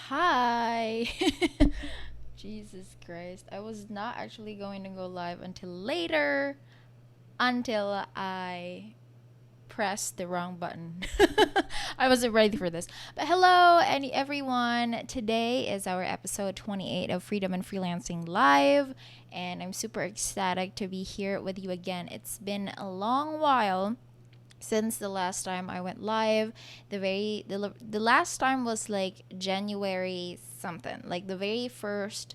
Hi. Jesus Christ. I was not actually going to go live until later, until I pressed the wrong button. I wasn't ready for this. But hello, everyone. Today is our episode 28 of Freedom and Freelancing Live, and I'm super ecstatic to be here with you again. It's been a long while since the last time I went live. The last time was like January something, like the very first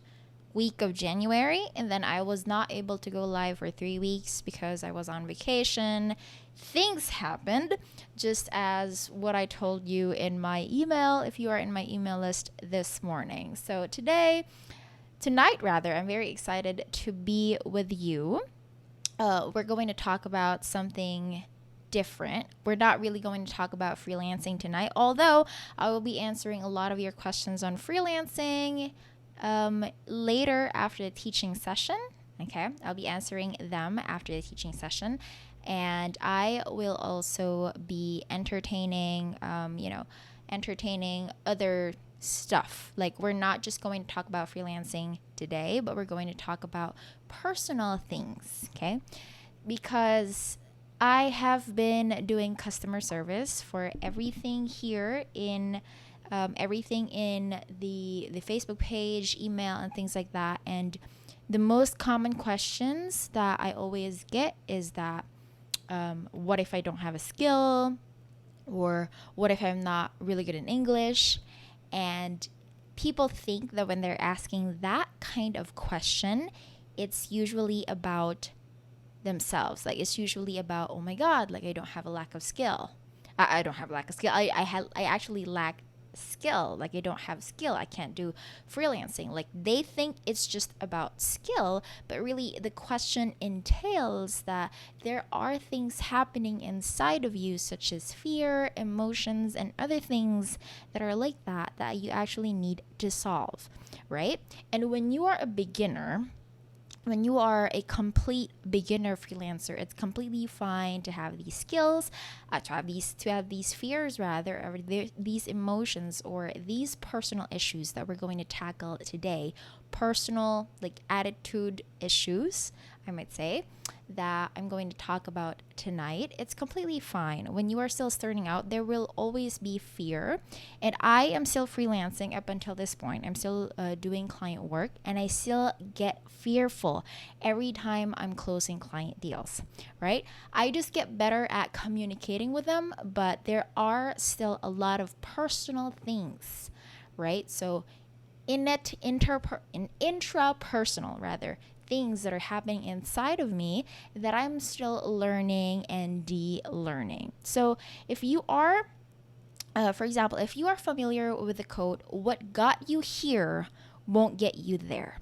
week of January, and then I was not able to go live for 3 weeks because I was on vacation. Things happened, just as what I told you in my email, if you are in my email list this morning. So tonight rather, I'm very excited to be with you. We're going to talk about something different. We're not really going to talk about freelancing tonight, although I will be answering a lot of your questions on freelancing later after the teaching session. Okay, I'll be answering them after the teaching session, and I will also be entertaining other stuff. Like, we're not just going to talk about freelancing today, but we're going to talk about personal things, okay? Because I have been doing customer service for everything here in everything in the Facebook page, email, and things like that. And the most common questions that I always get is that, what if I don't have a skill? Or what if I'm not really good in English? And people think that when they're asking that kind of question, it's usually about themselves. Like, it's usually about, oh my God, like I don't have a lack of skill. I don't have a lack of skill. I actually lack skill. Like, I don't have skill. I can't do freelancing. Like, they think it's just about skill, but really the question entails that there are things happening inside of you, such as fear, emotions, and other things that are like that you actually need to solve, right? And when you are a beginner, when you are a complete beginner freelancer, it's completely fine to have these skills, to have these fears rather, or these emotions or these personal issues that we're going to tackle today. Personal, like attitude issues, I might say, that I'm going to talk about tonight. It's completely fine. When you are still starting out, there will always be fear. And I am still freelancing up until this point. I'm still doing client work, and I still get fearful every time I'm closing client deals, right? I just get better at communicating with them, but there are still a lot of personal things, right? So intrapersonal rather, things that are happening inside of me that I'm still learning and de-learning. So if you are, for example, if you are familiar with the quote, what got you here won't get you there.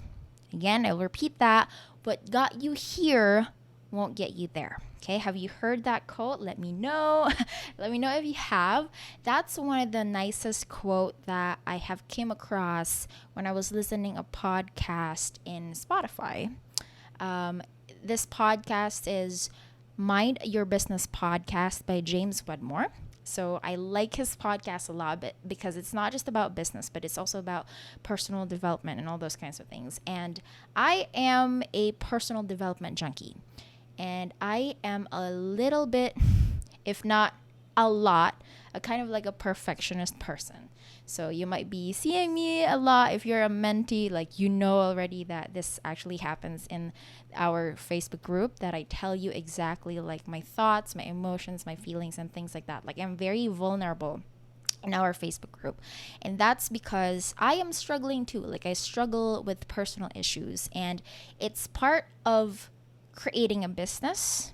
Again, I'll repeat that. What got you here won't get you there. Okay, have you heard that quote? Let me know. Let me know if you have. That's one of the nicest quote that I have came across when I was listening a podcast in Spotify. This podcast is Mind Your Business Podcast by James Wedmore. So I like his podcast a lot, but because it's not just about business, but it's also about personal development and all those kinds of things. And I am a personal development junkie. And I am a little bit, if not a lot, a kind of like a perfectionist person. So you might be seeing me a lot if you're a mentee, like you know already that this actually happens in our Facebook group, that I tell you exactly like my thoughts, my emotions, my feelings, and things like that. Like, I'm very vulnerable in our Facebook group. And that's because I am struggling too. Like, I struggle with personal issues, and it's part of creating a business,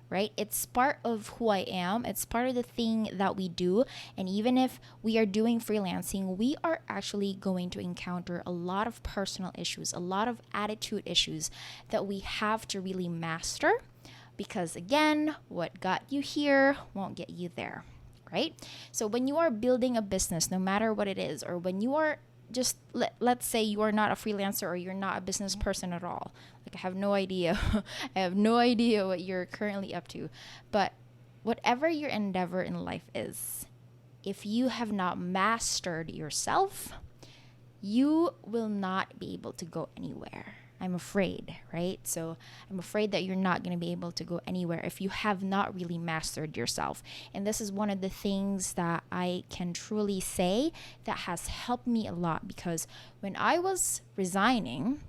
right? It's part of who I am. It's part of the thing that we do. And even if we are doing freelancing, we are actually going to encounter a lot of personal issues, a lot of attitude issues that we have to really master. Because again, what got you here won't get you there, right? So when you are building a business, no matter what it is, or when you are just let's say you are not a freelancer or you're not a business person at all. Like, I have no idea. I have no idea what you're currently up to. But whatever your endeavor in life is, if you have not mastered yourself, you will not be able to go anywhere. I'm afraid, right? So I'm afraid that you're not going to be able to go anywhere if you have not really mastered yourself. And this is one of the things that I can truly say that has helped me a lot, because when I was resigning,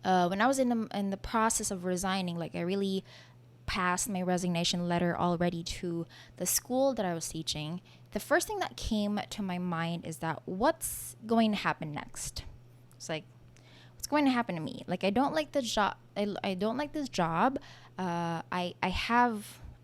when I was in the process of resigning, like I really passed my resignation letter already to the school that I was teaching, the first thing that came to my mind is that what's going to happen next? It's like, what's going to happen to me? Like, I don't like this job. I don't like this job.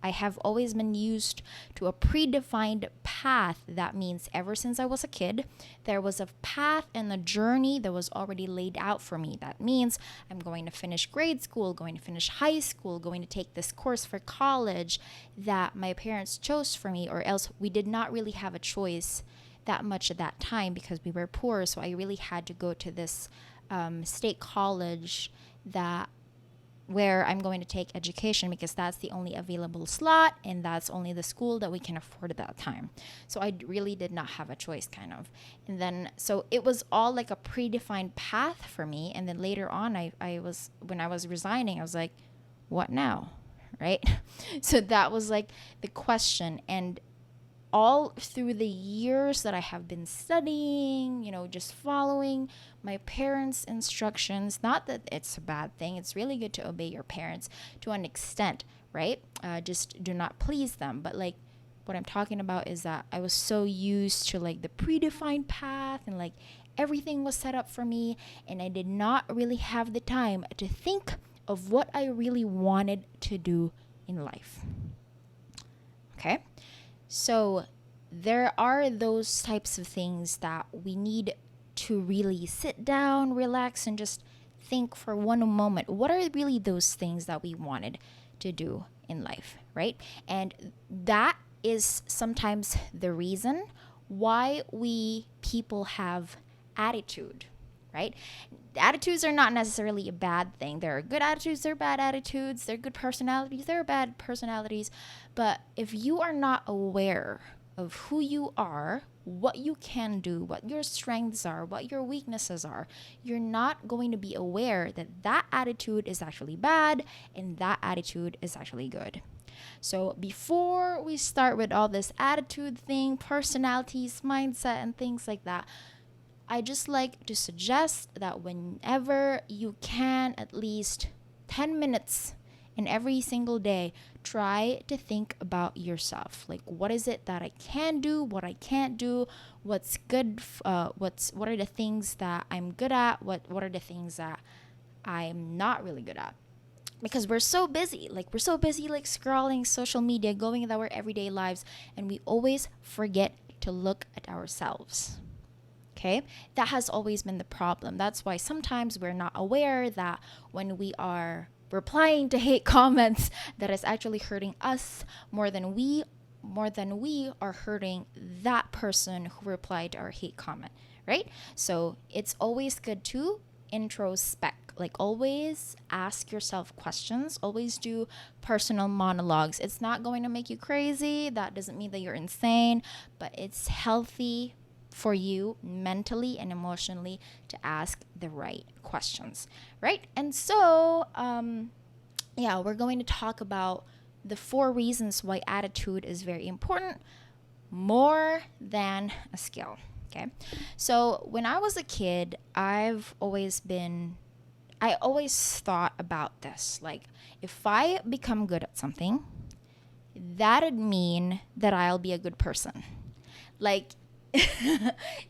I have always been used to a predefined path. That means ever since I was a kid, there was a path and a journey that was already laid out for me. That means I'm going to finish grade school, going to finish high school, going to take this course for college that my parents chose for me, or else we did not really have a choice that much at that time because we were poor. So I really had to go to this state college where I'm going to take education, because that's the only available slot and that's only the school that we can afford at that time. So I really did not have a choice, kind of. And then, so it was all like a predefined path for me. And then later on, when I was resigning, I was like, what now? Right? So that was like the question. And all through the years that I have been studying, just following my parents' instructions, not that it's a bad thing, it's really good to obey your parents to an extent, right? Just do not please them. But like, what I'm talking about is that I was so used to like the predefined path and like everything was set up for me, and I did not really have the time to think of what I really wanted to do in life. Okay? So there are those types of things that we need to really sit down, relax, and just think for one moment. What are really those things that we wanted to do in life, right? And that is sometimes the reason why we people have attitude, right? Attitudes are not necessarily a bad thing. There are good attitudes, there are bad attitudes, there are good personalities, there are bad personalities. But if you are not aware of who you are, what you can do, what your strengths are, what your weaknesses are, you're not going to be aware that that attitude is actually bad and that attitude is actually good. So before we start with all this attitude thing, personalities, mindset, and things like that, I just like to suggest that whenever you can, at least 10 minutes in every single day, try to think about yourself. Like, what is it that I can do, what I can't do, what's good, what are the things that I'm good at, what are the things that I'm not really good at. Because we're so busy like scrolling social media, going with our everyday lives, and we always forget to look at ourselves. Okay, that has always been the problem. That's why sometimes we're not aware that when we are replying to hate comments, that is actually hurting us more than we are hurting that person who replied to our hate comment, right? So it's always good to introspect. Like, always ask yourself questions, always do personal monologues. It's not going to make you crazy. That doesn't mean that you're insane, but it's healthy for you mentally and emotionally to ask the right questions, right? And so, we're going to talk about the 4 reasons why attitude is very important, more than a skill, okay? So when I was a kid, I always thought about this. Like, if I become good at something, that'd mean that I'll be a good person. Like,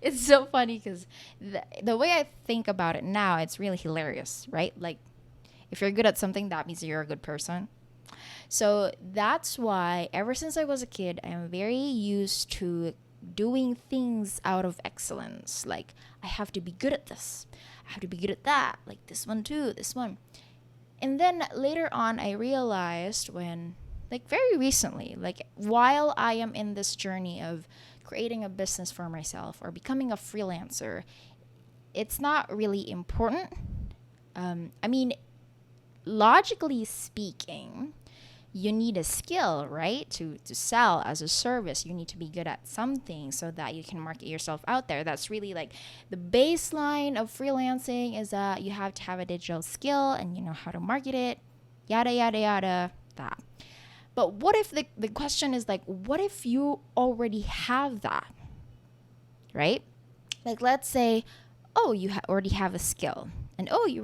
it's so funny because the way I think about it now, it's really hilarious, right? Like, if you're good at something, that means you're a good person. So that's why ever since I was a kid, I'm very used to doing things out of excellence. Like, I have to be good at this, I have to be good at that, like this one too, this one. And then later on, I realized very recently, like while I am in this journey of creating a business for myself or becoming a freelancer, it's not really important. Logically speaking, you need a skill, right? To sell as a service, you need to be good at something so that you can market yourself out there. That's really like the baseline of freelancing, is that you have to have a digital skill and you know how to market it, yada, yada, yada, that. But what if the question is like, what if you already have that, right? Like, let's say, oh, you already have a skill, and oh, you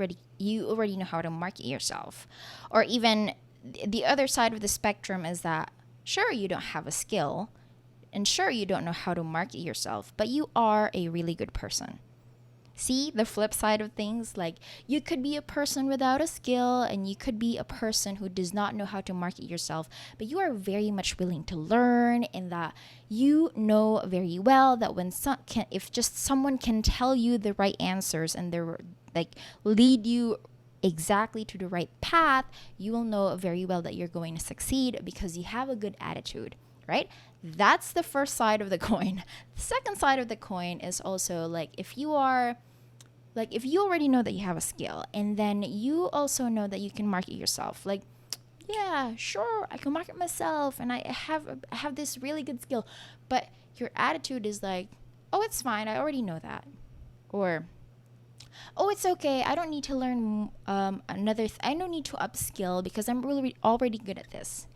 already know how to market yourself. Or even the other side of the spectrum is that, sure, you don't have a skill, and sure, you don't know how to market yourself, but you are a really good person. See the flip side of things? Like, you could be a person without a skill, and you could be a person who does not know how to market yourself, but you are very much willing to learn, and that you know very well that if just someone can tell you the right answers and they're like lead you exactly to the right path, you will know very well that you're going to succeed because you have a good attitude, right? That's the first side of the coin. The second side of the coin is also like, if you already know that you have a skill, and then you also know that you can market yourself, like, yeah, sure, I can market myself and I have this really good skill, but your attitude is like, oh, it's fine, I already know that. Or, oh, it's okay, I don't need to learn I don't need to upskill because I'm really already good at this.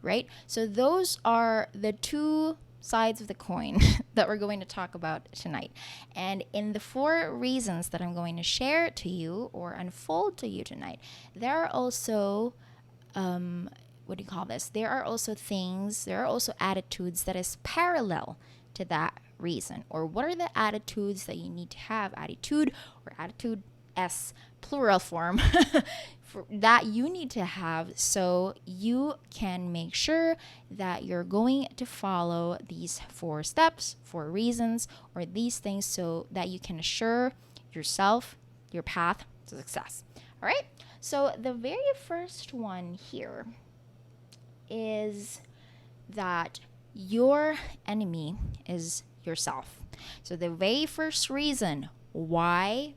Right? So those are the two sides of the coin that we're going to talk about tonight. And in the 4 reasons that I'm going to share to you or unfold to you tonight, there are also, what do you call this? There are also attitudes that is parallel to that reason. Or what are the attitudes that you need to have? Attitude, or attitude S plural form, that you need to have so you can make sure that you're going to follow these 4 steps, 4 reasons, or these things so that you can assure yourself your path to success. All right. So the very first one here is that your enemy is yourself. So the very first reason why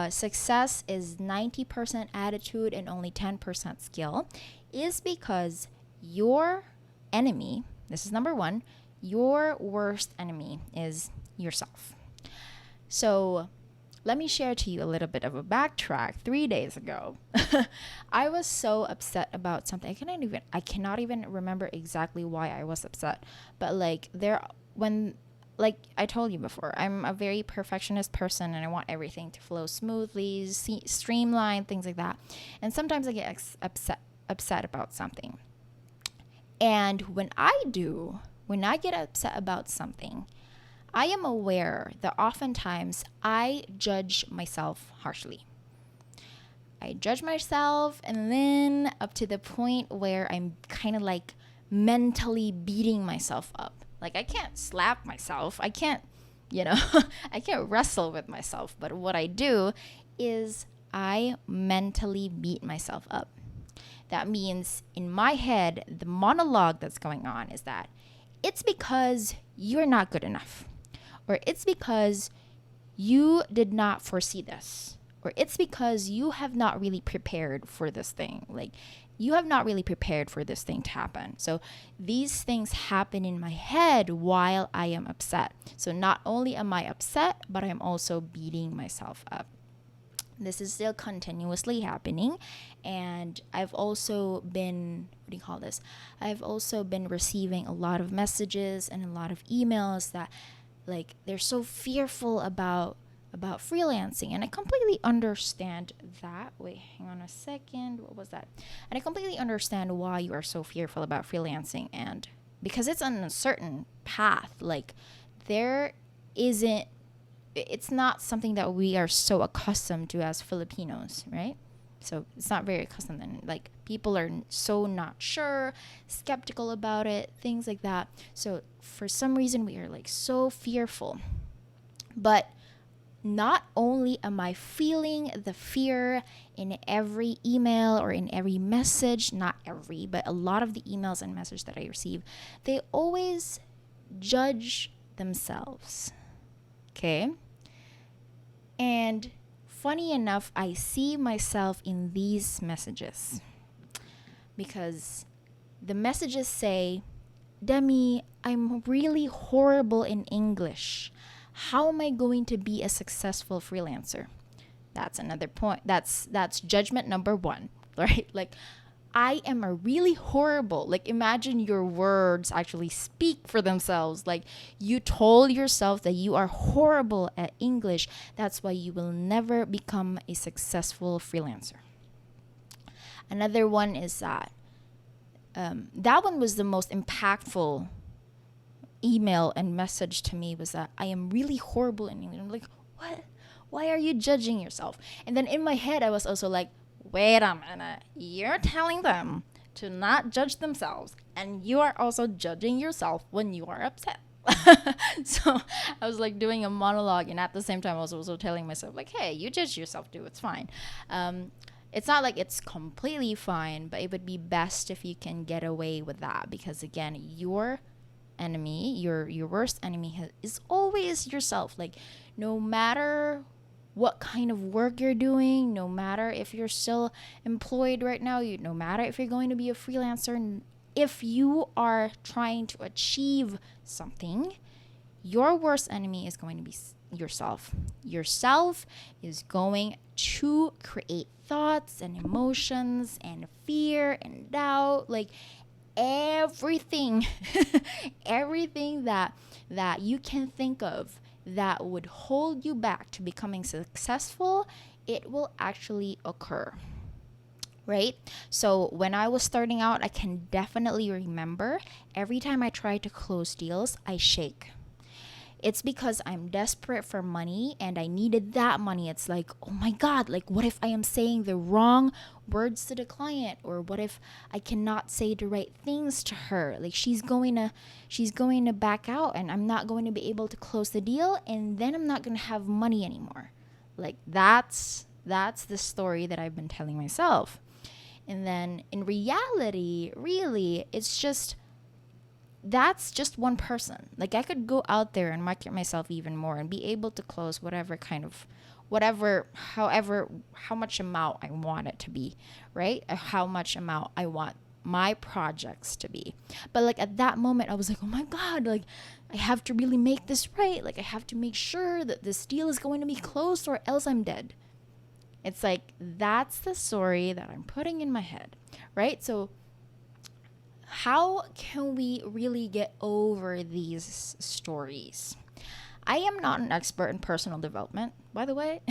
success is 90% attitude and only 10% skill is because your enemy, this is number 1, your worst enemy is yourself. So let me share to you a little bit of a backtrack. 3 days ago, I was so upset about something. I cannot even remember exactly why I was upset, but like I told you before, I'm a very perfectionist person and I want everything to flow smoothly, streamline, things like that. And sometimes I get upset about something. And when I get upset about something, I am aware that oftentimes I judge myself harshly. I judge myself, and then up to the point where I'm kind of like mentally beating myself up. Like, I can't slap myself. I can't, I can't wrestle with myself. But what I do is I mentally beat myself up. That means in my head, the monologue that's going on is that it's because you're not good enough. Or it's because you did not foresee this. Or it's because you have not really prepared for this thing. Like, you have not really prepared for this thing to happen. So these things happen in my head while I am upset. So not only am I upset, but I'm also beating myself up. This is still continuously happening. And I've also been, I've also been receiving a lot of messages and a lot of emails that, like, they're so fearful about freelancing, and I completely understand that. Wait, hang on a second. What was that? And I completely understand why you are so fearful about freelancing, and because it's an uncertain path. Like, it's not something that we are so accustomed to as Filipinos, right? So it's not very accustomed, and like, people are so not sure, skeptical about it, things like that. So for some reason we are like so fearful. But not only am I feeling the fear in every email or in every message, not every, but a lot of the emails and messages that I receive, they always judge themselves. Okay? And funny enough, I see myself in these messages. because the messages say, Demi, I'm really horrible in English. How am I going to be a successful freelancer? That's another point. That's judgment number one, right? Like, I am a really horrible. Like, imagine your words actually speak for themselves. Like, you told yourself that you are horrible at English. That's why you will never become a successful freelancer. Another one is that one was the most impactful email and message to me, was that I am really horrible in English. I'm like, what? Why are you judging yourself? And then in my head, I was also like, wait a minute, you're telling them to not judge themselves, and you are also judging yourself when you are upset. So I was like doing a monologue, and at the same time I was also telling myself, like, hey, you judge yourself too, it's fine. It's not like it's completely fine, but it would be best if you can get away with that, because again, your enemy, your worst enemy is always yourself. Like, no matter what kind of work you're doing, no matter if you're still employed right now, no matter if you're going to be a freelancer, if you are trying to achieve something, your worst enemy is going to be yourself. Yourself is going to create thoughts and emotions and fear and doubt, like everything everything that you can think of that would hold you back to becoming successful, it will actually occur, right? So when I was starting out, I can definitely remember every time I try to close deals, I shake. It's because I'm desperate for money and I needed that money. It's like, oh my God, like what if I am saying the wrong words to the client? Or what if I cannot say the right things to her? Like she's going to back out and I'm not going to be able to close the deal, and then I'm not going to have money anymore. Like that's the story that I've been telling myself. And then in reality, really, that's just one person. Like I could go out there and market myself even more and be able to close how much amount I want it to be, right? Or how much amount I want my projects to be. But like at that moment, I was like, oh my God, like I have to really make this right. Like I have to make sure that this deal is going to be closed or else I'm dead. It's like, that's the story that I'm putting in my head, right? So how can we really get over these stories? I am not an expert in personal development, by the way.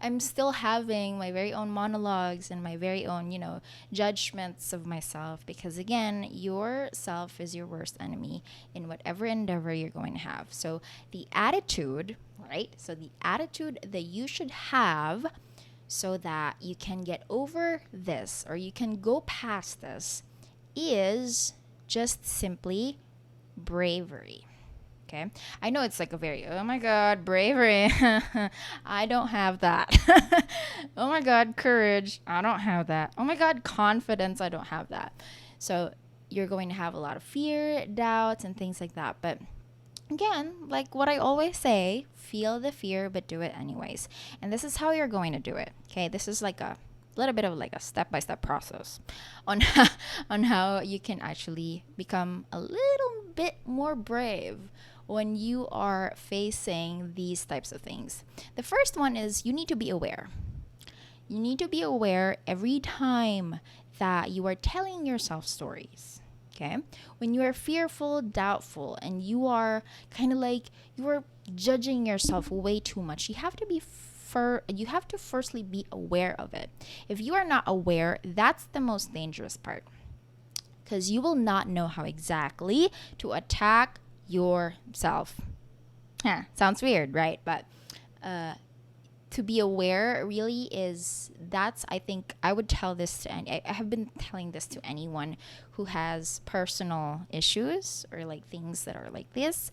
I'm still having my very own monologues and my very own, judgments of myself, because again, yourself is your worst enemy in whatever endeavor you're going to have. So the attitude, right? So the attitude that you should have so that you can get over this or you can go past this is just simply bravery. Okay, I know it's like a very, oh my God, bravery. I don't have that. Oh my God, courage. I don't have that. Oh my God, confidence. I don't have that. So you're going to have a lot of fear, doubts, and things like that. But again, like what I always say, feel the fear, but do it anyways. And this is how you're going to do it. Okay, this is like a little bit of like a step-by-step process on how you can actually become a little bit more brave when you are facing these types of things. The first one is you need to be aware. You need to be aware every time that you are telling yourself stories. Okay? When you are fearful, doubtful, and you are kind of like you are judging yourself way too much, you have to firstly be aware of it. If you are not aware, that's the most dangerous part, because you will not know how exactly to attack yourself. Sounds weird, right? But to be aware really is, I think I would tell this to I have been telling this to anyone who has personal issues or like things that are like this.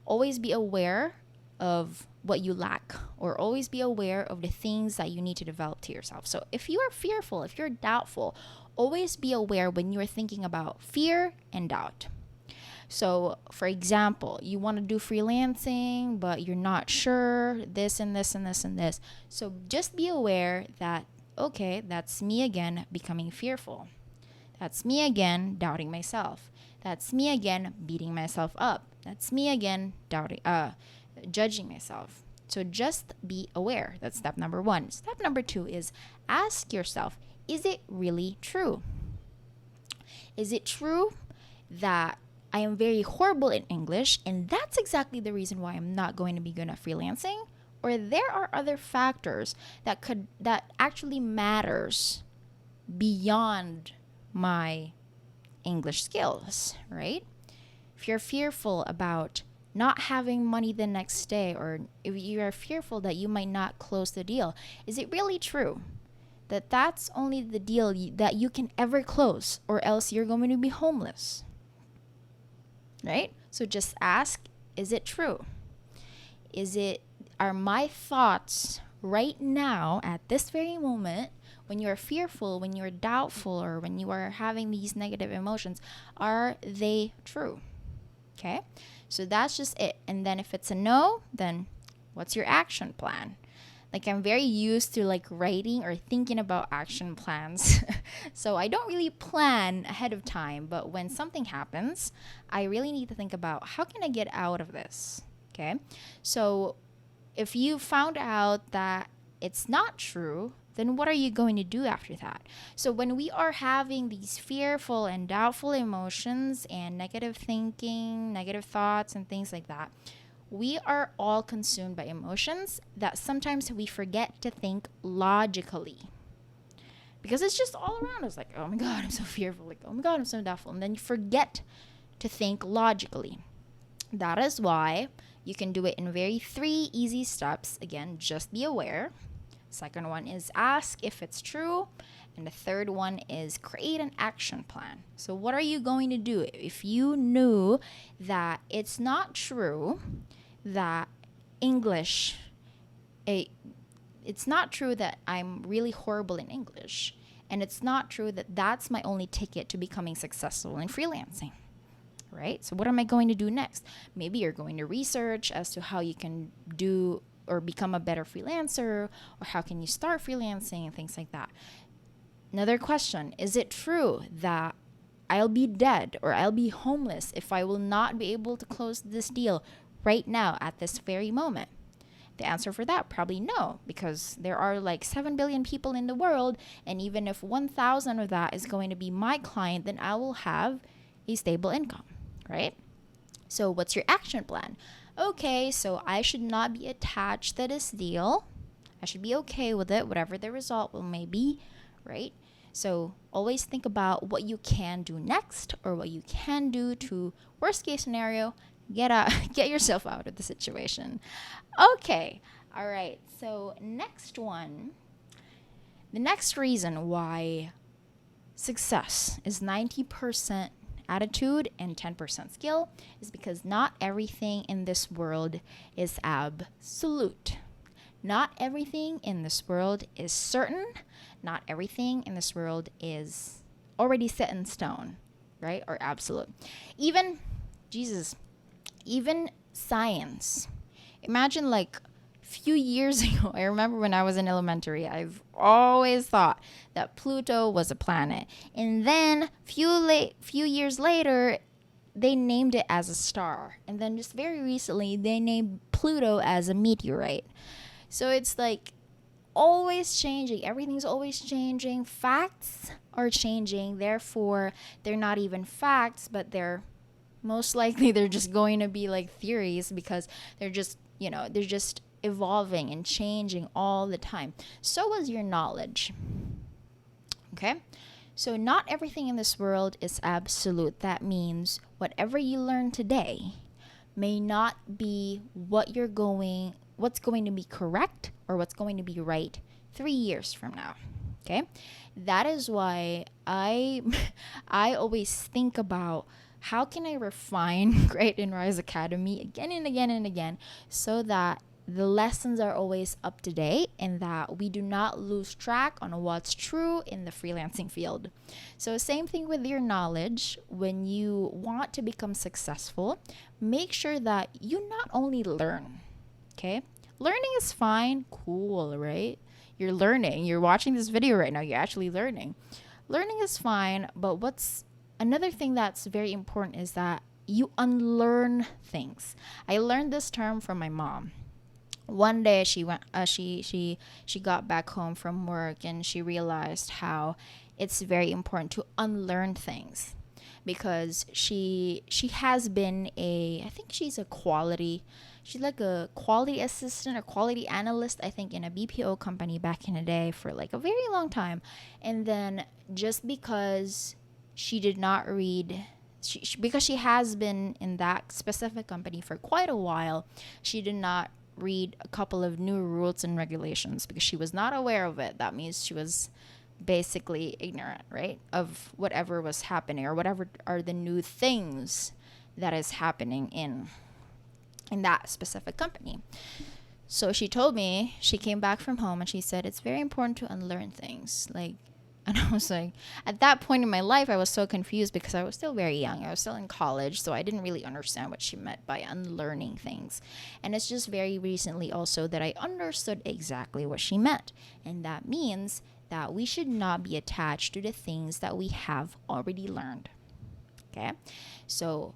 Always be aware of what you lack, or always be aware of the things that you need to develop to yourself. So if you are fearful, if you're doubtful, always be aware when you're thinking about fear and doubt. So for example, you want to do freelancing, but you're not sure this and this and this and this. So just be aware that, okay, that's me again becoming fearful. That's me again doubting myself. That's me again beating myself up. That's me again judging myself. So just be aware. That's step number 1. Step number 2 is ask yourself, is it really true? Is it true that I am very horrible in English and that's exactly the reason why I'm not going to be good at freelancing? Or there are other factors that actually matters beyond my English skills, right? If you're fearful about not having money the next day, or if you are fearful that you might not close the deal, is it really true that that's only the deal that you can ever close, or else you're going to be homeless? Right? So just ask, is it true? Are my thoughts right now at this very moment, when you're fearful, when you're doubtful, or when you are having these negative emotions, are they true? Okay? So that's just it. And then if it's a no, then what's your action plan? Like, I'm very used to like writing or thinking about action plans. So I don't really plan ahead of time, but when something happens, I really need to think about how can I get out of this? Okay? So if you found out that it's not true, then what are you going to do after that? So when we are having these fearful and doubtful emotions and negative thinking, negative thoughts and things like that, we are all consumed by emotions that sometimes we forget to think logically. Because it's just all around us, like, oh my God, I'm so fearful. Like, oh my God, I'm so doubtful. And then you forget to think logically. That is why you can do it in 3 easy steps. Again, just be aware. Second one is ask if it's true. And the third one is create an action plan. So what are you going to do if you knew that it's not true that it's not true that I'm really horrible in English, and it's not true that that's my only ticket to becoming successful in freelancing, right? So what am I going to do next? Maybe you're going to research as to how you can do or become a better freelancer, or how can you start freelancing and things like that. Another question, is it true that I'll be dead or I'll be homeless if I will not be able to close this deal right now at this very moment? The answer for that, probably no, because there are like 7 billion people in the world, and even if 1,000 of that is going to be my client, then I will have a stable income, right? So what's your action plan? Okay, so I should not be attached to this deal. I should be okay with it, whatever the result may be, right? So always think about what you can do next, or what you can do to, worst case scenario, get yourself out of the situation. Okay, all right. So next one, the next reason why success is 90% attitude and 10% skill is because not everything in this world is absolute. Not everything in this world is certain. Not everything in this world is already set in stone, right? Or absolute. Even science. Imagine like few years ago, I remember when I was in elementary, I've always thought that Pluto was a planet. And then few years later, they named it as a star. And then just very recently, they named Pluto as a meteorite. So it's like always changing. Everything's always changing. Facts are changing. Therefore, they're not even facts, but they're most likely they're just going to be like theories, because they're just evolving and changing all the time. So is your knowledge. Okay? So not everything in this world is absolute. That means whatever you learn today may not be what's going to be correct or what's going to be right 3 years from now. Okay? That is why I always think about how can I refine Great and Rise Academy again and again and again, so that the lessons are always up to date and that we do not lose track on what's true in the freelancing field. So same thing with your knowledge. When you want to become successful, make sure that you not only learn, okay? Learning is fine, cool, right? You're learning. You're watching this video right now. You're actually learning. learning is fine, but what's another thing that's very important is that you unlearn things. I learned this term from my mom. One day she got back home from work and she realized how it's very important to unlearn things, because she has been I think she's like a quality assistant or quality analyst, I think, in a BPO company back in the day for like a very long time. And then just because she did not read, because she has been in that specific company for quite a while, she did not read a couple of new rules and regulations because she was not aware of it. That means she was basically ignorant, right, of whatever was happening or whatever are the new things that is happening in that specific company. So she told me, she came back from home and she said, it's very important to unlearn things. Like, and I was like, at that point in my life, I was so confused because I was still very young. I was still in college, so I didn't really understand what she meant by unlearning things. And it's just very recently also that I understood exactly what she meant. And that means that we should not be attached to the things that we have already learned. Okay? So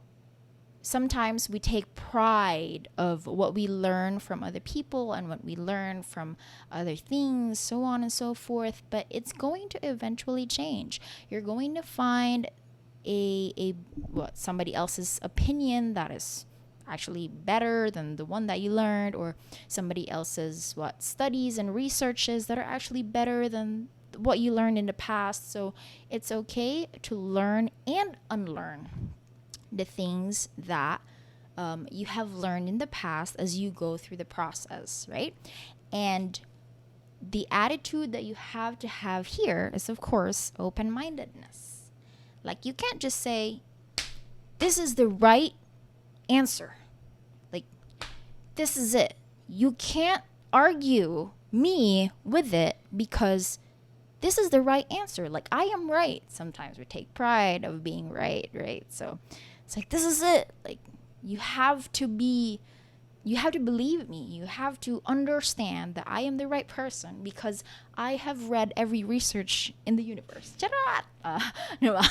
sometimes we take pride of what we learn from other people and what we learn from other things, so on and so forth, but it's going to eventually change. You're going to find somebody else's opinion that is actually better than the one that you learned, or somebody else's studies and researches that are actually better than what you learned in the past. So it's okay to learn and unlearn the things that you have learned in the past as you go through the process, right? And the attitude that you have to have here is, of course, open-mindedness. Like, you can't just say, this is the right answer. Like, this is it. You can't argue me with it because this is the right answer. Like, I am right. Sometimes we take pride of being right? So it's like, this is it. Like, you have to believe me. You have to understand that I am the right person because I have read every research in the universe. No.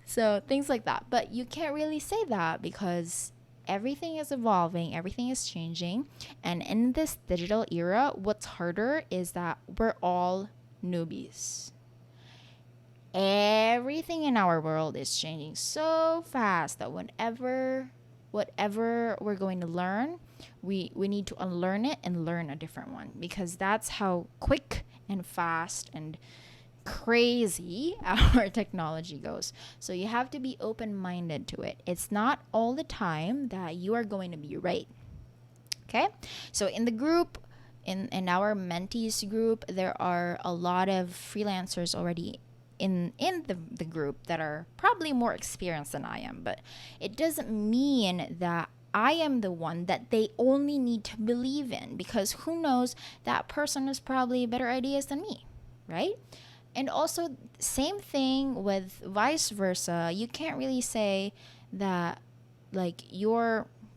So things like that. But you can't really say that because everything is evolving, everything is changing. And in this digital era, what's harder is that we're all newbies. Everything in our world is changing so fast that whatever we're going to learn, we need to unlearn it and learn a different one, because that's how quick and fast and crazy our technology goes. So you have to be open-minded to it. It's not all the time that you are going to be right. Okay? So in the group, in our mentees group, there are a lot of freelancers already in the group that are probably more experienced than I am, but it doesn't mean that I am the one that they only need to believe in, because who knows, that person has probably better ideas than me, right? And also, same thing with vice versa. You can't really say that, like,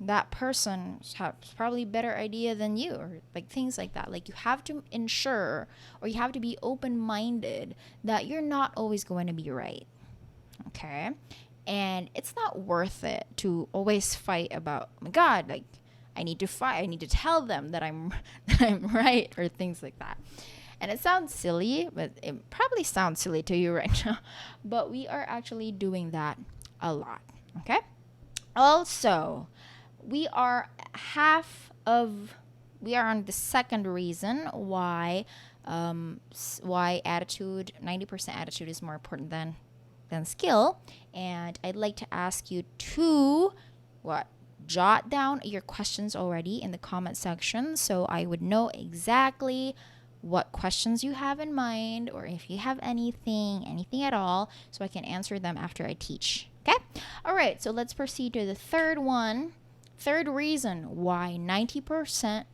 that person has probably better idea than you, or like things like that. Like, you have to ensure, or you have to be open-minded that you're not always going to be right. Okay? And it's not worth it to always fight about, oh my God, like, I need to fight. I need to tell them that I'm right, or things like that. And it sounds silly, but it probably sounds silly to you right now. But we are actually doing that a lot. Okay? Also, we are on the second reason why attitude, 90% attitude is more important than skill. And I'd like to ask you to jot down your questions already in the comment section, so I would know exactly what questions you have in mind, or if you have anything at all, so I can answer them after I teach. Okay? All right, so let's proceed to the third reason why 90%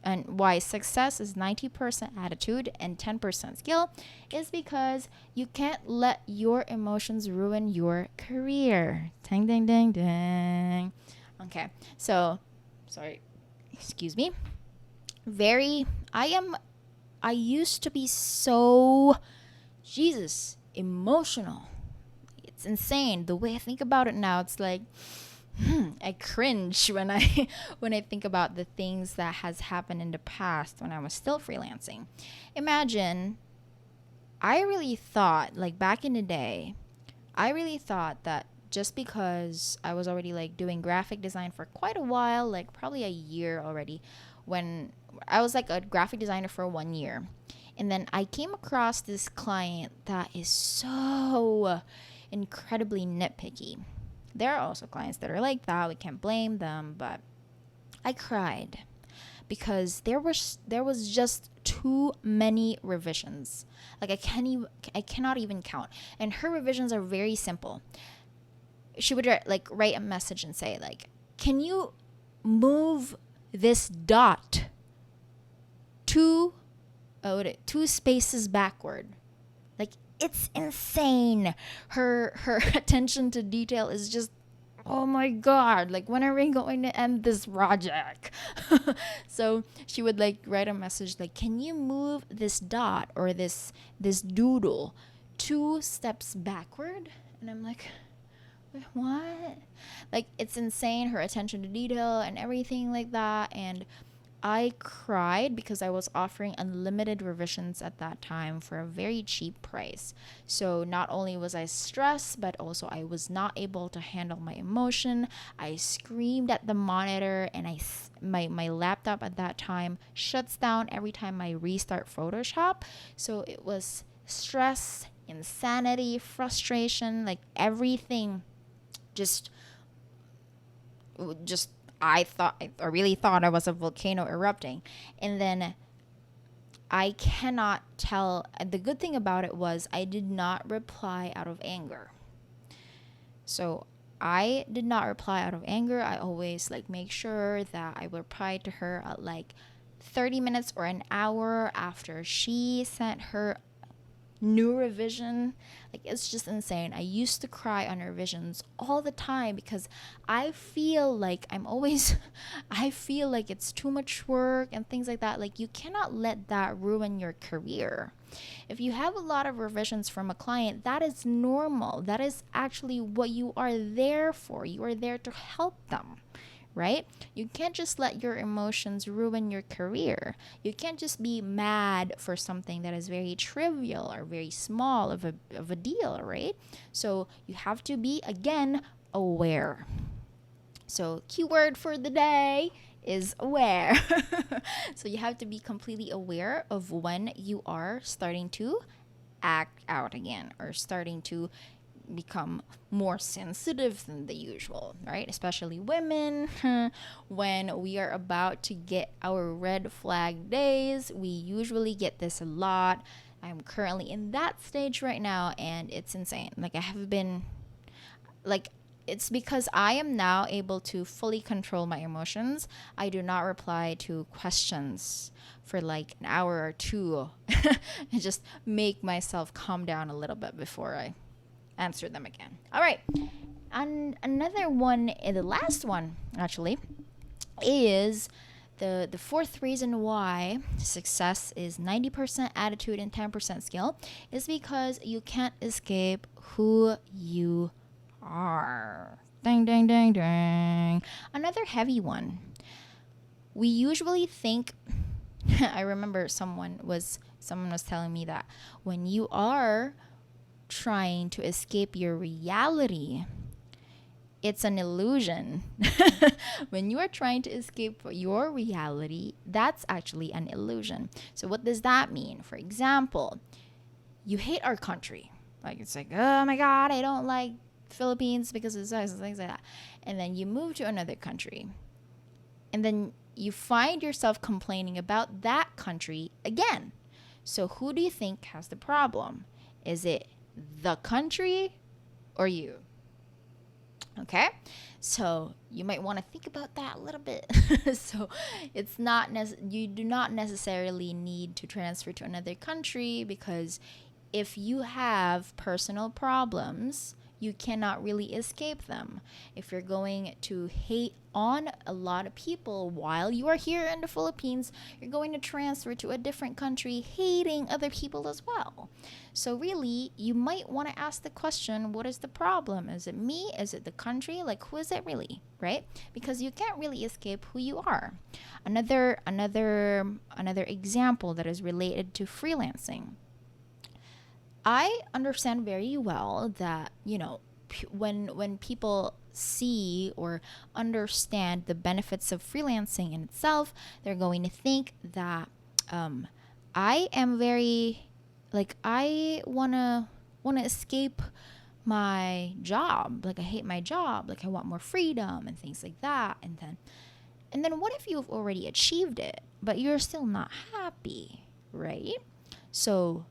and why success is 90% attitude and 10% skill is because you can't let your emotions ruin your career. Ding, ding, ding, ding. Okay, so, sorry, excuse me. I used to be so Jesus, emotional. It's insane. The way I think about it now, it's like I cringe when I when I think about the things that has happened in the past when I was still freelancing. Imagine, I really thought, like back in the day, I really thought that just because I was already like doing graphic design for quite a while, like probably a year already, when I was like a graphic designer for 1 year. And then I came across this client that is so incredibly nitpicky. There are also clients that are like that. We can't blame them, but I cried because there was just too many revisions. Like I cannot even count. And her revisions are very simple. She would like write a message and say like, "Can you move this dot two two spaces backward?" Like, it's insane. Her attention to detail is just, oh my god, like when are we going to end this project? So she would like write a message like, "Can you move this dot or this doodle 2 steps backward?" And I'm like, "Wait, what?" Like, it's insane, her attention to detail and everything like that. And I cried because I was offering unlimited revisions at that time for a very cheap price. So not only was I stressed, but also I was not able to handle my emotion. I screamed at the monitor, and my laptop at that time shuts down every time I restart Photoshop. So it was stress, insanity, frustration, like everything just I really thought I was a volcano erupting. And then I cannot tell. The good thing about it was I did not reply out of anger. So I did not reply out of anger. I always like make sure that I reply to her at like 30 minutes or an hour after she sent her new revision. Like, it's just insane. I used to cry on revisions all the time because I feel like I feel like it's too much work and things like that. Like, you cannot let that ruin your career. If you have a lot of revisions from a client, that is normal. That is actually what you are there for. You are there to help them, right? You can't just let your emotions ruin your career. You can't just be mad for something that is very trivial or very small of a deal, right? So you have to be, again, aware. So keyword for the day is aware. So you have to be completely aware of when you are starting to act out again or starting to become more sensitive than the usual, right? Especially women. When we are about to get our red flag days, we usually get this a lot. I'm currently in that stage right now, and it's insane. Like, I have been like, it's because I am now able to fully control my emotions. I do not reply to questions for like an hour or two and just make myself calm down a little bit before I answer them again. All right. And another one, the last one actually, is the fourth reason why success is 90% attitude and 10% skill is because you can't escape who you are. Ding, ding, ding, ding. Another heavy one. We usually think, I remember someone was telling me that when you are trying to escape your reality, it's an illusion. When you are trying to escape your reality, that's actually an illusion. So what does that mean? For example, you hate our country. Like, it's like, oh my God, I don't like Philippines because of this, things like that. And then you move to another country. And then you find yourself complaining about that country again. So who do you think has the problem? Is it the country or you? Okay, so you might want to think about that a little bit. So it's not you do not necessarily need to transfer to another country, because if you have personal problems, you cannot really escape them. If you're going to hate on a lot of people while you are here in the Philippines, you're going to transfer to a different country hating other people as well. So really, you might want to ask the question, what is the problem? Is it me? Is it the country? Like, who is it really, right? Because you can't really escape who you are. Another example that is related to freelancing. I understand very well that, when people see or understand the benefits of freelancing in itself, they're going to think that I am very, like, I wanna escape my job. Like, I hate my job. Like, I want more freedom and things like that. And then what if you've already achieved it, but you're still not happy, right? So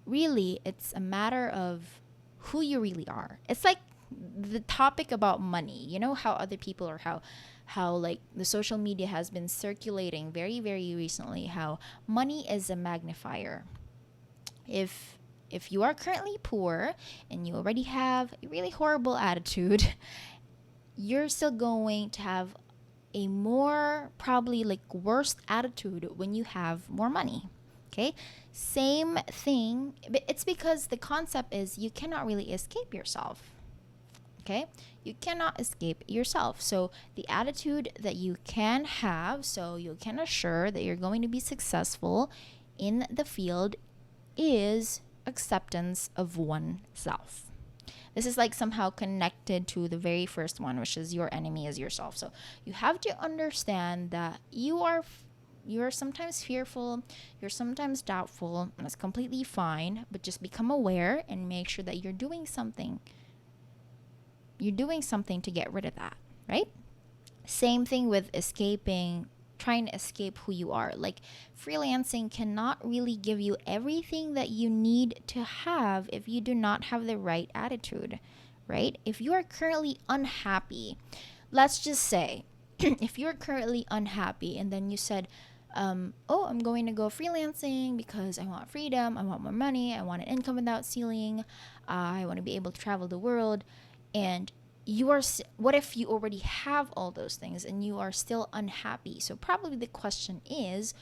really, it's a matter of who you really are. It's like the topic about money. You know how other people, or how like the social media has been circulating very, very recently, how money is a magnifier. If you are currently poor and you already have a really horrible attitude, you're still going to have a more probably like worst attitude when you have more money. Okay, same thing, but it's because the concept is you cannot really escape yourself. Okay, you cannot escape yourself. So the attitude that you can have, so you can assure that you're going to be successful in the field, is acceptance of oneself. This is like somehow connected to the very first one, which is your enemy is yourself. So you have to understand that you're sometimes fearful, you're sometimes doubtful, and that's completely fine, but just become aware and make sure that you're doing something. You're doing something to get rid of that, right? Same thing with trying to escape who you are. Like, freelancing cannot really give you everything that you need to have if you do not have the right attitude, right? If you are currently unhappy, let's just say, if you're currently unhappy and then you said, I'm going to go freelancing because I want freedom, I want more money, I want an income without ceiling, I want to be able to travel the world, and what if you already have all those things and you are still unhappy? So probably the question is,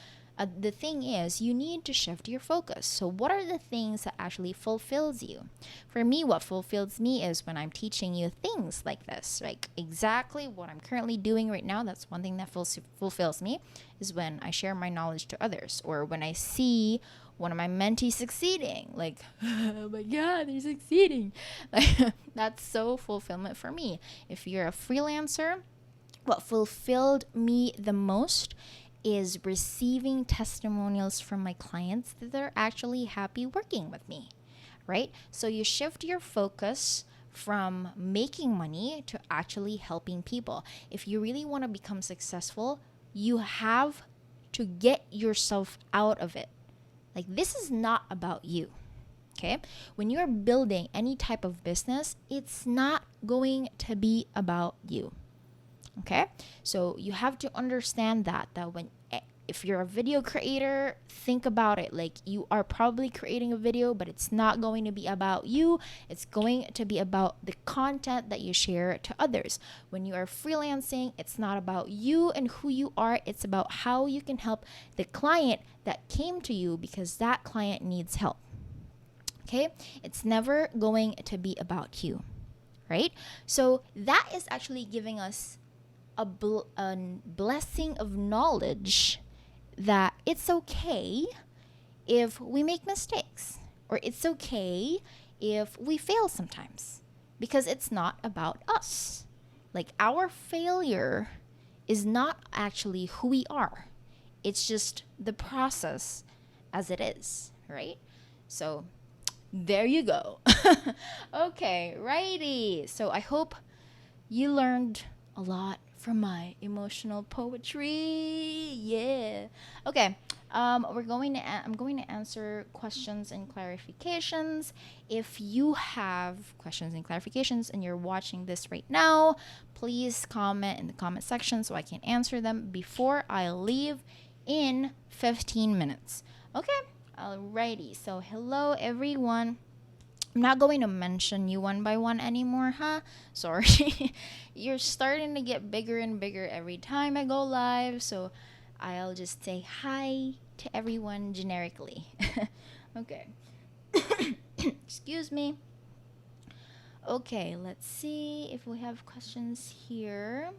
the thing is, you need to shift your focus. So what are the things that actually fulfills you? For me, what fulfills me is when I'm teaching you things like this, like exactly what I'm currently doing right now. That's one thing that fulfills me, is when I share my knowledge to others, or when I see one of my mentees succeeding, like, oh my God, they're succeeding. Like, that's so fulfillment for me. If you're a freelancer, what fulfilled me the most is receiving testimonials from my clients that they're actually happy working with me, right? So you shift your focus from making money to actually helping people. If you really want to become successful, you have to get yourself out of it. Like, this is not about you, okay? When you're building any type of business, it's not going to be about you. Okay, so you have to understand that if you're a video creator, think about it. Like, you are probably creating a video, but it's not going to be about you. It's going to be about the content that you share to others. When you are freelancing, it's not about you and who you are. It's about how you can help the client that came to you because that client needs help. Okay, it's never going to be about you, right? So that is actually giving us a blessing of knowledge that it's okay if we make mistakes, or it's okay if we fail sometimes, because it's not about us. Like, our failure is not actually who we are. It's just the process as it is, right? So there you go. Okay, righty. So I hope you learned a lot from my emotional poetry. Yeah. Okay. I'm going to answer questions and clarifications. If you have questions and clarifications and you're watching this right now, please comment in the comment section so I can answer them before I leave in 15 minutes. Okay. Alrighty. So hello everyone. I'm not going to mention you one by one anymore, huh? Sorry. You're starting to get bigger and bigger every time I go live, so I'll just say hi to everyone generically. Okay. Excuse me. Okay, let's see if we have questions here.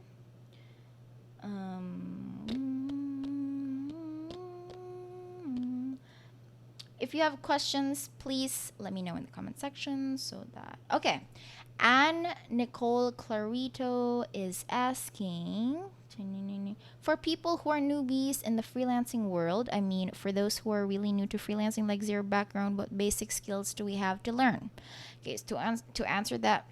If you have questions, please let me know in the comment section so that... Okay. Anne Nicole Clarito is asking, for people who are newbies in the freelancing world, I mean, for those who are really new to freelancing, like zero background, what basic skills do we have to learn? Okay, so to answer that,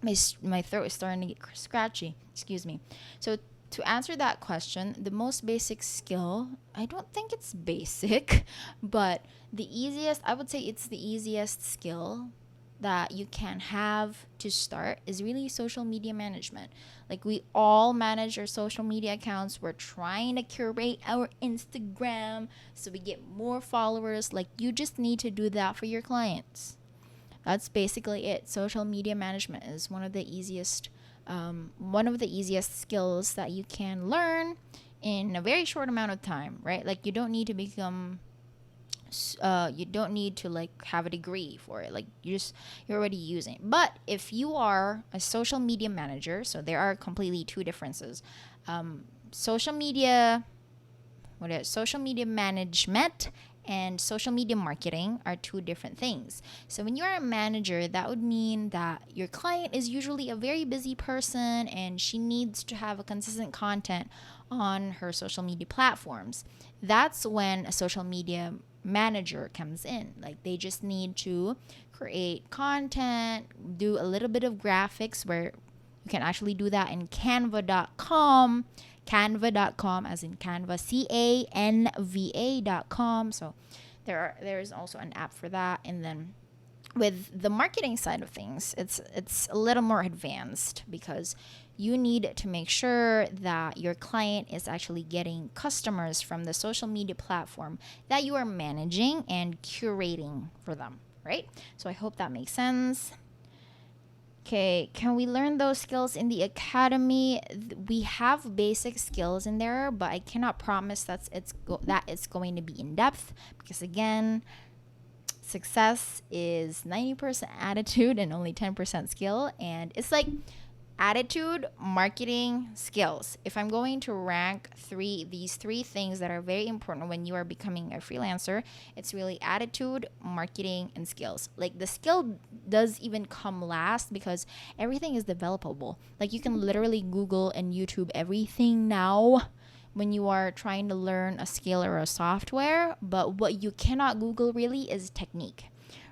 my throat is starting to get scratchy. Excuse me. So to answer that question, the most basic skill, I don't think it's basic, but I would say it's the easiest skill that you can have to start is really social media management. Like, we all manage our social media accounts. We're trying to curate our Instagram so we get more followers. Like, you just need to do that for your clients. That's basically it. Social media management is one of the easiest skills that you can learn in a very short amount of time, right? Like, you don't need to like have a degree for it. Like, you're already using it. But if you are a social media manager, so there are completely two differences. Social media management and social media marketing are two different things. So when you're a manager, that would mean that your client is usually a very busy person and she needs to have a consistent content on her social media platforms. That's when a social media manager comes in. Like, they just need to create content, do a little bit of graphics, where you can actually do that in canva.com as in Canva, canva.com. So there's also an app for that. And then with the marketing side of things, it's a little more advanced, because you need to make sure that your client is actually getting customers from the social media platform that you are managing and curating for them, right? So I hope that makes sense. Okay, can we learn those skills in the academy? We have basic skills in there, but I cannot promise that it's going to be in depth, because again, success is 90% attitude and only 10% skill. And it's like attitude, marketing, skills. If I'm going to rank these three things that are very important when you are becoming a freelancer, it's really attitude, marketing, and skills. Like, the skill does even come last, because everything is developable. Like, you can literally Google and YouTube everything now when you are trying to learn a skill or a software, but what you cannot Google really is technique,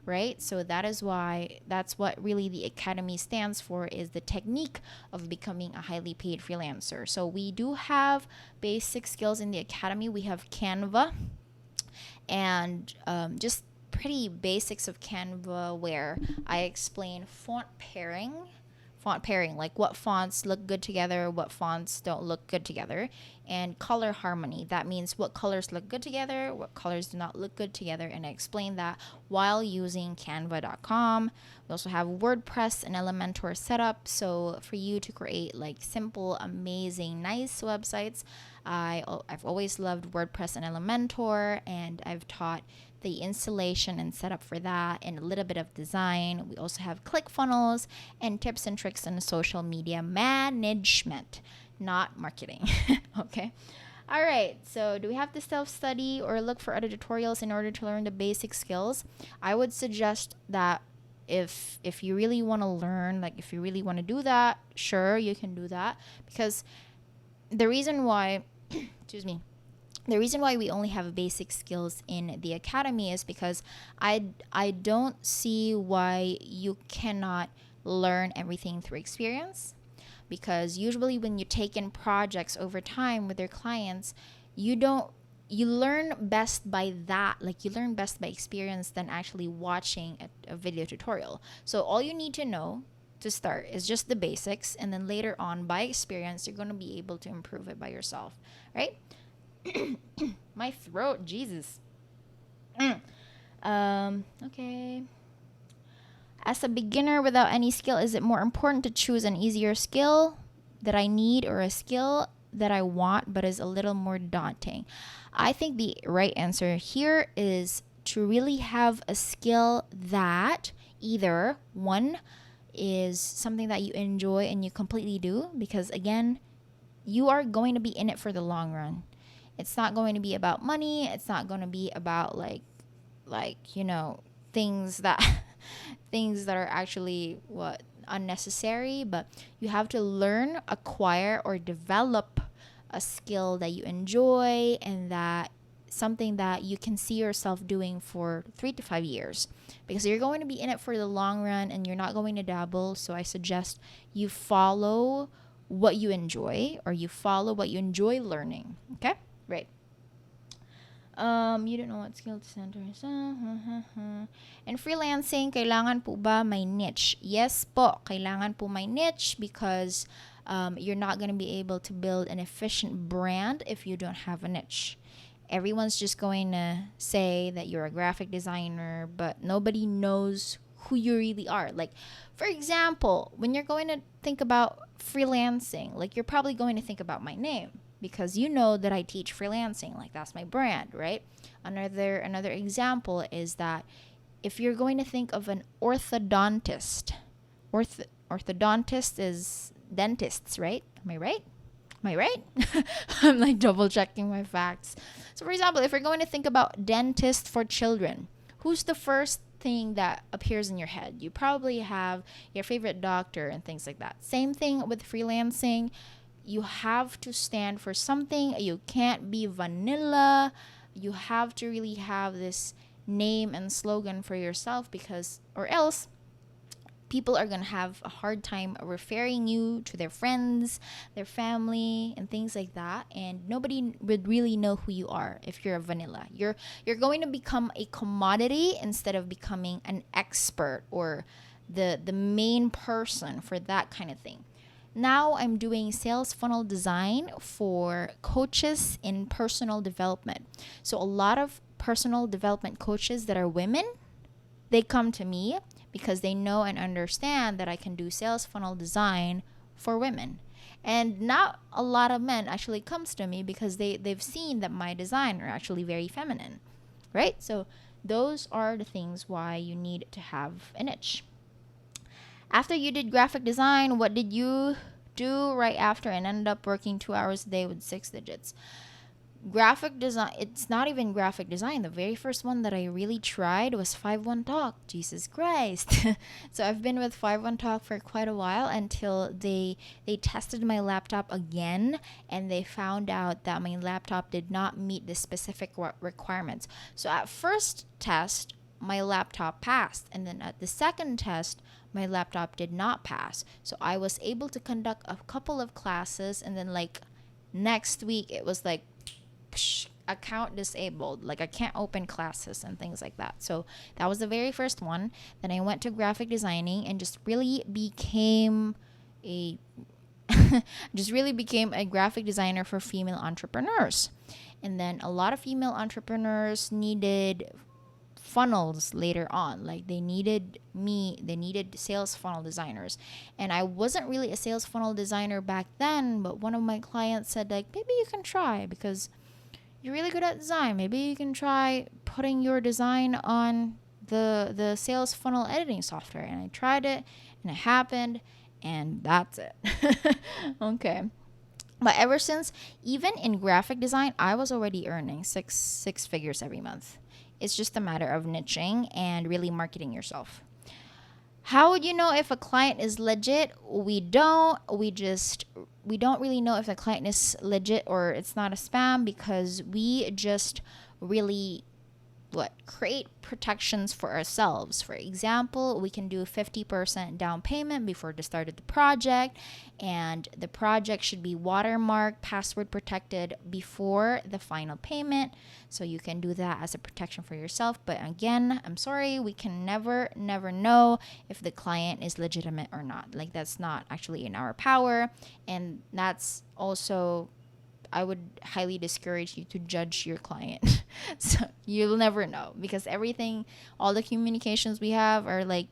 right? So that's what really the academy stands for, is the technique of becoming a highly paid freelancer. So we do have basic skills in the academy. We have Canva, and just pretty basics of Canva, where I explain font pairing, like what fonts look good together, what fonts don't look good together, and color harmony. That means what colors look good together, what colors do not look good together, and I explain that while using canva.com. We also have WordPress and Elementor setup, so for you to create like simple, amazing, nice websites. I've always loved WordPress and Elementor, and I've taught the installation and setup for that, and a little bit of design. We also have ClickFunnels and tips and tricks on social media management, not marketing. Okay. All right. So do we have to self-study or look for other tutorials in order to learn the basic skills? I would suggest that if you really want to learn, like if you really want to do that, sure, you can do that, because the reason why excuse me, the reason why we only have basic skills in the academy is because I don't see why you cannot learn everything through experience. Because usually when you take in projects over time with your clients, you learn best by that. Like, you learn best by experience than actually watching a video tutorial. So all you need to know to start is just the basics, and then later on, by experience, you're going to be able to improve it by yourself, right? My throat, Jesus. Okay. As a beginner without any skill, is it more important to choose an easier skill that I need or a skill that I want but is a little more daunting? I think the right answer here is to really have a skill that either one is something that you enjoy and you completely do, because again, you are going to be in it for the long run. It's not going to be about money. It's not going to be about things that things that are actually unnecessary, but you have to learn, acquire, or develop a skill that you enjoy and that something that you can see yourself doing for 3 to 5 years, because you're going to be in it for the long run and you're not going to dabble. So I suggest you follow what you enjoy, or you follow what you enjoy learning. Okay, right. You don't know what skill to center is. And freelancing, kailangan po ba may niche? Yes po, kailangan po may niche, because you're not going to be able to build an efficient brand if you don't have a niche. Everyone's just going to say that you're a graphic designer, but nobody knows who you really are. Like, for example, when you're going to think about freelancing, like, you're probably going to think about my name, because you know that I teach freelancing. Like, that's my brand, right? Another example is that if you're going to think of an orthodontist, orthodontist is dentists, right? Am I right? I'm like double checking my facts. So for example, if you're going to think about dentist for children, who's the first thing that appears in your head? You probably have your favorite doctor and things like that. Same thing with freelancing. You have to stand for something. You can't be vanilla. You have to really have this name and slogan for yourself, because or else people are going to have a hard time referring you to their friends, their family, and things like that. And nobody would really know who you are if you're a vanilla. You're going to become a commodity instead of becoming an expert or the main person for that kind of thing. Now I'm doing sales funnel design for coaches in personal development. So a lot of personal development coaches that are women, they come to me because they know and understand that I can do sales funnel design for women. And not a lot of men actually comes to me because they've seen that my design are actually very feminine, right? So those are the things why you need to have a niche. After you did graphic design, what did you do right after and ended up working 2 hours a day with 6 digits? Graphic design, it's not even graphic design. The very first one that I really tried was 5-1 Talk. Jesus Christ. So I've been with 5-1 Talk for quite a while until they tested my laptop again, and they found out that my laptop did not meet the specific requirements. So at first test, my laptop passed, and then at the second test, my laptop did not pass. So I was able to conduct a couple of classes, and then like next week it was like account disabled, like I can't open classes and things like that. So that was the very first one. Then I went to graphic designing and just really became a graphic designer for female entrepreneurs. And then a lot of female entrepreneurs needed funnels later on. Like they needed sales funnel designers, and I wasn't really a sales funnel designer back then, but one of my clients said, like, maybe you can try because you're really good at design. Maybe you can try putting your design on the sales funnel editing software. And I tried it, and it happened, and that's it. Okay. But ever since, even in graphic design, I was already earning six figures every month. It's just a matter of niching and really marketing yourself. How would you know if a client is legit? We don't really know if the client is legit or it's not a spam, because we just really create protections for ourselves. For example, we can do 50% down payment before the start of the project, and the project should be watermarked, password protected before the final payment. So you can do that as a protection for yourself. But again, I'm sorry, we can never know if the client is legitimate or not. Like, that's not actually in our power, and that's also I would highly discourage you to judge your client. So you'll never know, because everything, all the communications we have are like,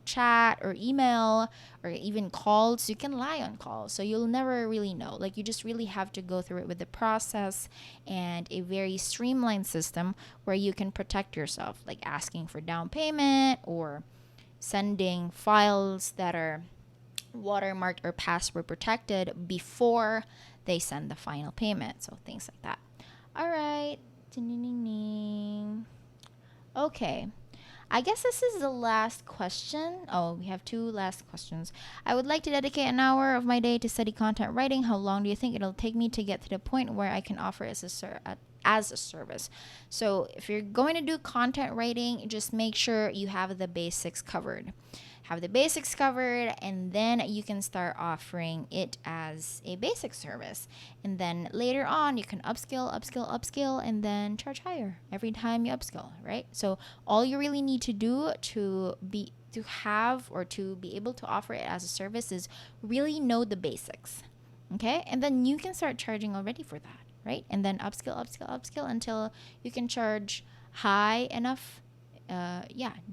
chat or email or even calls. You can lie on calls, so you'll never really know. Like, you just really have to go through it with the process and a very streamlined system where you can protect yourself, like asking for down payment or sending files that are watermarked or password protected before they send the final payment. So things like that. All right. Okay. I guess this is the last question. Oh, we have two last questions. I would like to dedicate an hour of my day to study content writing. How long do you think it'll take me to get to the point where I can offer it as a service? So if you're going to do content writing, just make sure you have the basics covered. And then you can start offering it as a basic service. And then later on, you can upskill, and then charge higher every time you upskill, right? So all you really need to do to be able to offer it as a service is really know the basics, okay? And then you can start charging already for that, right? And then upskill until you can charge high enough.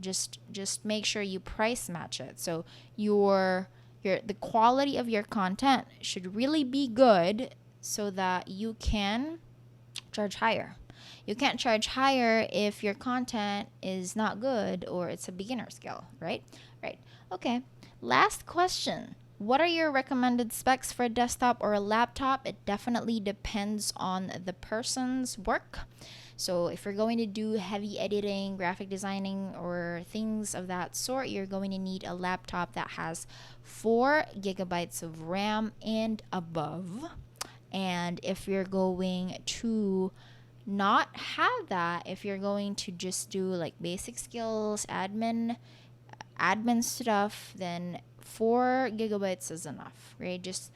Just make sure you price match it. So the quality of your content should really be good so that you can charge higher. You can't charge higher if your content is not good or it's a beginner skill, right? Right. Okay. Last question. What are your recommended specs for a desktop or a laptop? It definitely depends on the person's work. So if you're going to do heavy editing, graphic designing, or things of that sort, you're going to need a laptop that has 4 gigabytes of RAM and above. And if you're going to not have that, if you're going to just do like basic skills, admin stuff, then 4 gigabytes is enough, right? Just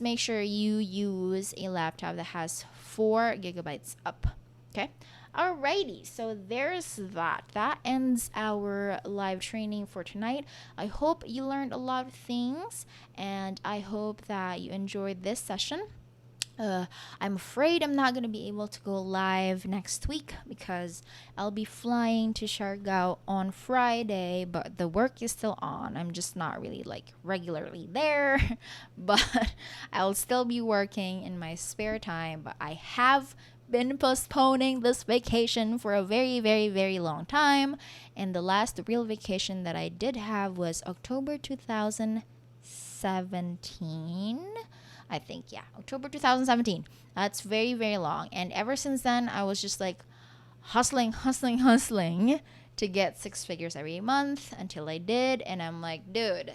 make sure you use a laptop that has 4 gigabytes up. Okay. Alrighty. So there's that. That ends our live training for tonight. I hope you learned a lot of things, and I hope that you enjoyed this session. I'm afraid I'm not going to be able to go live next week because I'll be flying to Siargao on Friday, but the work is still on. I'm just not really like regularly there, but I'll still be working in my spare time. But I have been postponing this vacation for a very, very, very long time. And the last real vacation that I did have was October 2017. I think, yeah, October 2017. That's very, very long. And ever since then, I was just like hustling to get 6 figures every month until I did. And I'm like, dude,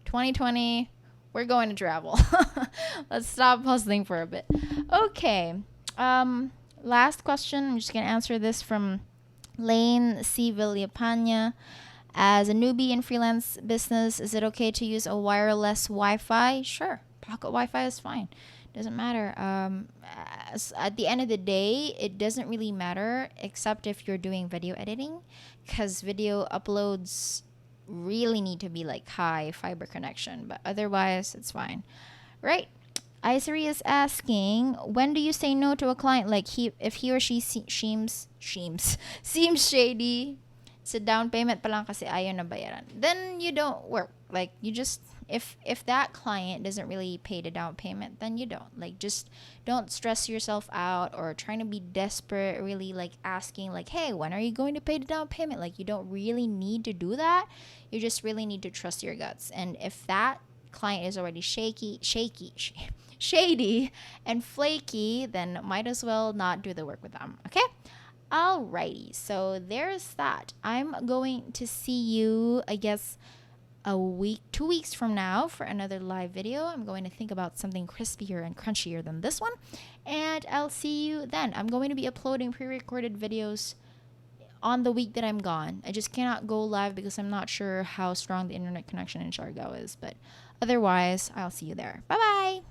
2020, we're going to travel. Let's stop hustling for a bit. Okay. Last question. I'm just going to answer this from Lane C. Villapana. As a newbie in freelance business, is it okay to use a wireless Wi-Fi? Sure. Pocket Wi-Fi is fine. Doesn't matter. At the end of the day, it doesn't really matter except if you're doing video editing, because video uploads really need to be like high fiber connection, but otherwise it's fine. Right. Isari is asking, when do you say no to a client if he or she seems shady? Sa down payment pa lang kasi ayaw na bayaran. Then you don't work. Like, you just, if that client doesn't really pay the down payment, then you don't. Like, just don't stress yourself out or trying to be desperate, really like asking like, hey, when are you going to pay the down payment? Like, you don't really need to do that. You just really need to trust your guts. And if that client is already shady and flaky, then might as well not do the work with them. Okay? Alrighty, so there's that. I'm going to see you, I guess, 2 weeks from now for another live video. I'm going to think about something crispier and crunchier than this one, and I'll see you then. I'm going to be uploading pre-recorded videos on the week that I'm gone. I just cannot go live because I'm not sure how strong the internet connection in Siargao is, but otherwise, I'll see you there. Bye-bye!